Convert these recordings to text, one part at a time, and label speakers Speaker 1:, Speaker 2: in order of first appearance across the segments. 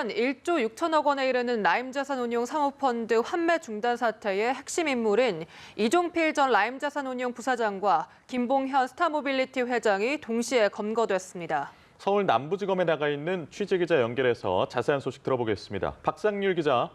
Speaker 1: 지난 1조 6천억 원에 이르는 라임자산운용 사모펀드 환매 중단 사태의 핵심 인물인 이종필 전 라임자산운용 부사장과 김봉현 스타모빌리티 회장이 동시에 검거됐습니다.
Speaker 2: 서울 남부지검에 나가 있는 취재기자 연결해서 자세한 소식 들어보겠습니다. 박상률 기자.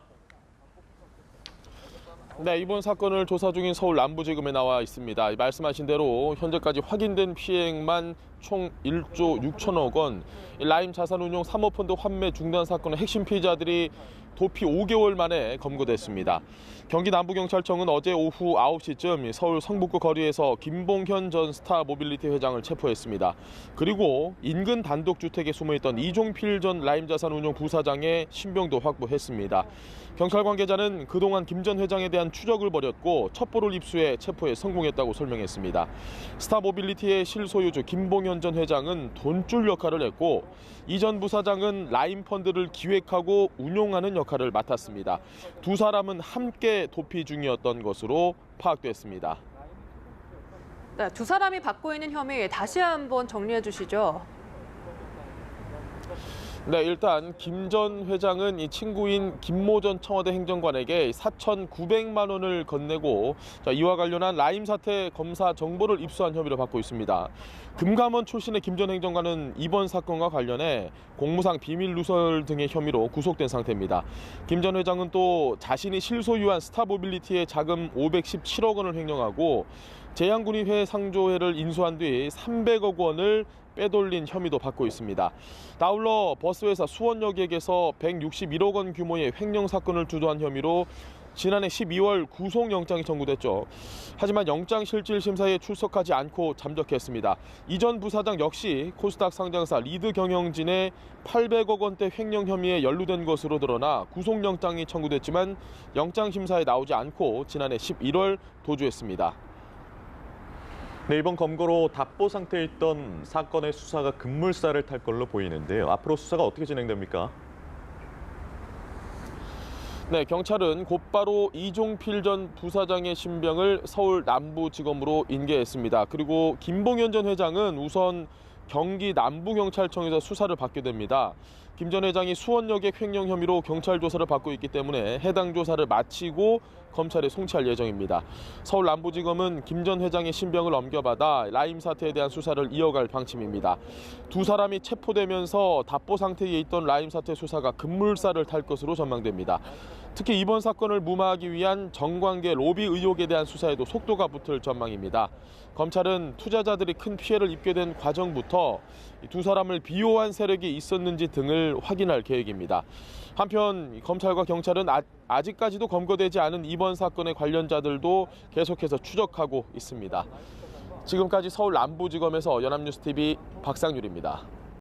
Speaker 3: 네, 이번 사건을 조사 중인 서울 남부지검에 나와 있습니다. 말씀하신 대로 현재까지 확인된 피해액만 총 1조 6천억 원, 라임 자산운용 사모펀드 환매 중단 사건의 핵심 피의자들이 도피 5개월 만에 검거됐습니다. 경기 남부경찰청은 어제 오후 9시쯤 서울 성북구 거리에서 김봉현 전 스타모빌리티 회장을 체포했습니다. 그리고 인근 단독주택에 숨어있던 이종필 전 라임자산운용 부사장의 신병도 확보했습니다. 경찰 관계자는 그동안 김 전 회장에 대한 추적을 벌였고 첩보를 입수해 체포에 성공했다고 설명했습니다. 스타모빌리티의 실소유주 김봉현 전 회장은 돈줄 역할을 했고 이 전 부사장은 라임펀드를 기획하고 운용하는 역할을 맡았습니다. 두 사람은 함께 도피 중이었던 것으로 파악됐습니다.
Speaker 1: 네, 두 사람이 받고 있는 혐의 다시 한번 정리해 주시죠.
Speaker 3: 네, 일단 김 전 회장은 이 친구인 김모 전 청와대 행정관에게 4,900만 원을 건네고 이와 관련한 라임 사태 검사 정보를 입수한 혐의를 받고 있습니다. 금감원 출신의 김 전 행정관은 이번 사건과 관련해 공무상 비밀 누설 등의 혐의로 구속된 상태입니다. 김 전 회장은 또 자신이 실소유한 스타모빌리티의 자금 517억 원을 횡령하고 제양군의회 상조회를 인수한 뒤 300억 원을 빼돌린 혐의도 받고 있습니다. 아울러 버스회사 수원역에서 161억 원 규모의 횡령 사건을 주도한 혐의로 지난해 12월 구속영장이 청구됐죠. 하지만 영장실질심사에 출석하지 않고 잠적했습니다. 이 전 부사장 역시 코스닥 상장사 리드경영진의 800억 원대 횡령 혐의에 연루된 것으로 드러나 구속영장이 청구됐지만 영장심사에 나오지 않고 지난해 11월 도주했습니다.
Speaker 2: 네, 이번 검거로 답보 상태에 있던 사건의 수사가 급물살을 탈 걸로 보이는데요. 앞으로 수사가 어떻게 진행됩니까?
Speaker 3: 네, 경찰은 곧바로 이종필 전 부사장의 신병을 서울 남부지검으로 인계했습니다. 그리고 김봉현 전 회장은 우선 경기 남부경찰청에서 수사를 받게 됩니다. 김 전 회장이 수원역의 횡령 혐의로 경찰 조사를 받고 있기 때문에 해당 조사를 마치고 검찰에 송치할 예정입니다. 서울 남부지검은 김 전 회장의 신병을 넘겨받아 라임 사태에 대한 수사를 이어갈 방침입니다. 두 사람이 체포되면서 답보 상태에 있던 라임 사태 수사가 급물살을 탈 것으로 전망됩니다. 특히 이번 사건을 무마하기 위한 정관계 로비 의혹에 대한 수사에도 속도가 붙을 전망입니다. 검찰은 투자자들이 큰 피해를 입게 된 과정부터 두 사람을 비호한 세력이 있었는지 등을 확인할 계획입니다. 한편 검찰과 경찰은 아직까지도 검거되지 않은 이번 사건의 관련자들도 계속해서 추적하고 있습니다. 지금까지 서울 남부지검에서 연합뉴스TV 박상률입니다.